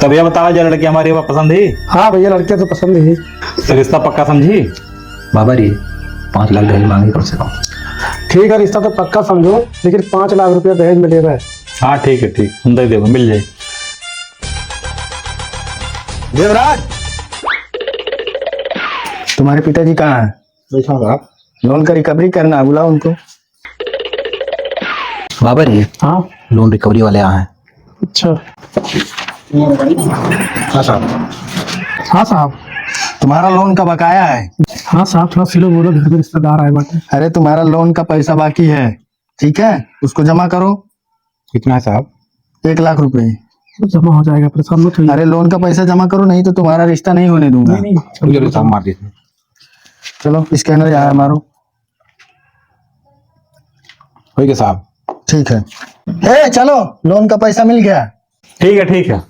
तो भैया बताओ, जो लड़की हमारी वो पसंद है? हाँ भैया, लड़कियां तो पसंद ही। तो रिश्ता पक्का समझी? बाबा रे 5 लाख दहेज मांगे कम से कम। ठीक है, रिश्ता तो पक्का समझो, लेकिन 5 लाख रुपया दहेज में दे रहा है। हाँ ठीक है, ठीक, हम दे देगा, मिल जाए। देवराज, तुम्हारे पिताजी कहाँ है? बैठा साहब। लोन का रिकवरी करना, बुलाओ उनको। बाबा रे, हाँ लोन रिकवरी वाले आए हैं। अच्छा। हाँ साहब। हाँ साहब। तुम्हारा लोन का बकाया है। हाँ साहब, थोड़ा सिलो बोलो, घर में रिश्तेदार आए बाटे। अरे तुम्हारा लोन का पैसा बाकी है, ठीक है, उसको जमा करो। कितना है साहब? 1 लाख रुपए। तो जमा हो जाएगा, परेशान मत होइए। अरे लोन का पैसा जमा करो, नहीं तो तुम्हारा रिश्ता नहीं होने दूंगा। नहीं नहीं, चलो साहब, मार दीजिए। चलो स्कैनर यहाँ मारो। हो गया साहब। ठीक है। ए चलो, लोन का पैसा मिल गया। ठीक है, ठीक है।